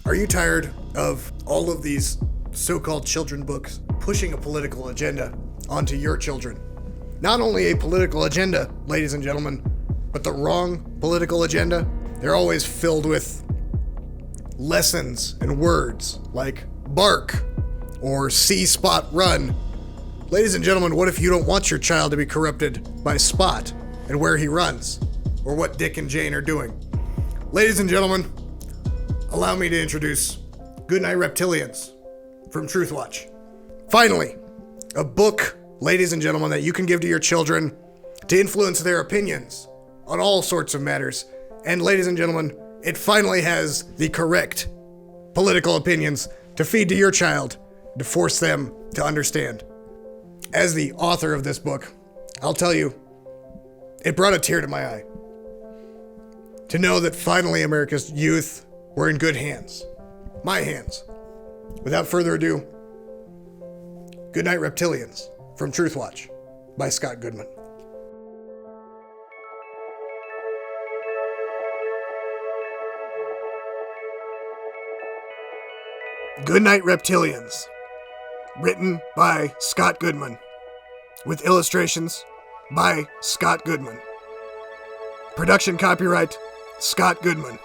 Are you tired of all of these so-called children books pushing a political agenda onto your children? Not only a political agenda, ladies and gentlemen, but the wrong political agenda. They're always filled with lessons and words like bark or see Spot run. Ladies and gentlemen, what if you don't want your child to be corrupted by Spot and where he runs or what Dick and Jane are doing? Ladies and gentlemen, allow me to introduce Goodnight Reptilians from Truthwatch. Finally, a book, ladies and gentlemen, that you can give to your children to influence their opinions on all sorts of matters. And ladies and gentlemen, it finally has the correct political opinions to feed to your child, to force them to understand. As the author of this book, I'll tell you, it brought a tear to my eye to know that finally America's youth were in good hands. My hands. Without further ado, Goodnight Reptilians from Truthwatch by SCOTT GOODMAN. Goodnight Reptilians, written by SCOTT GOODMAN, with illustrations by SCOTT GOODMAN. Production copyright, SCOTT GOODMAN.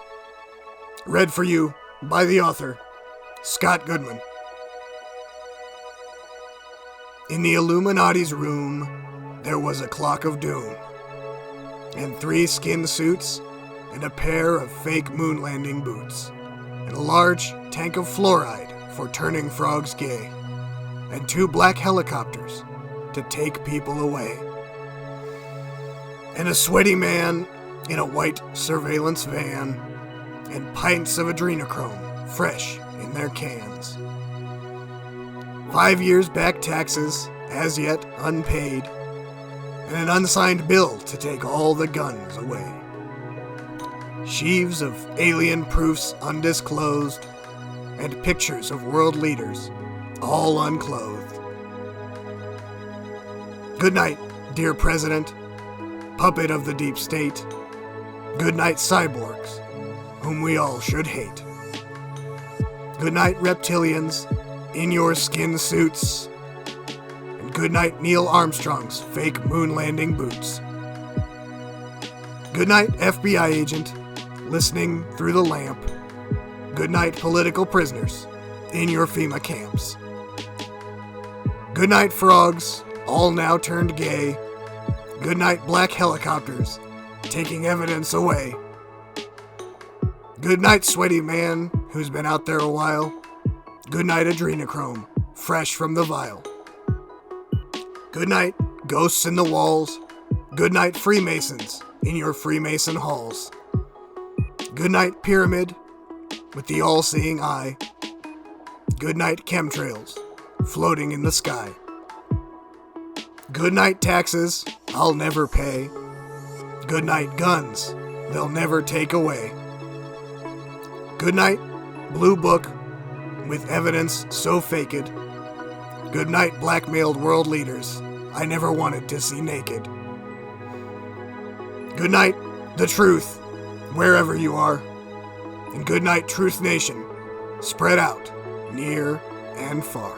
Read for you by the author, SCOTT GOODMAN. In the Illuminati's room, there was a clock of doom, and 3 skin suits, and a pair of fake moon landing boots, and a large tank of fluoride for turning frogs gay, and 2 black helicopters to take people away, and a sweaty man in a white surveillance van, and pints of adrenochrome fresh in their cans. 5 years back taxes, as yet unpaid, and an unsigned bill to take all the guns away. Sheaves of alien proofs undisclosed, and pictures of world leaders, all unclothed. Good night, dear President, puppet of the deep state. Good night, cyborgs, whom we all should hate. Good night, reptilians, in your skin suits. And good night, Neil Armstrong's fake moon landing boots. Good night, FBI agent, listening through the lamp. Good night, political prisoners in your FEMA camps. Good night, frogs, all now turned gay. Good night, black helicopters, taking evidence away. Good night, sweaty man who's been out there a while. Good night, adrenochrome, fresh from the vial. Good night, ghosts in the walls. Good night, Freemasons in your Freemason halls. Good night, pyramid with the all-seeing eye. Good night, chemtrails floating in the sky. Good night, taxes I'll never pay. Good night, guns they'll never take away. Good night, blue book with evidence so faked. Good night, blackmailed world leaders I never wanted to see naked. Good night, the truth, wherever you are. And good night, Truth Nation, spread out, near and far.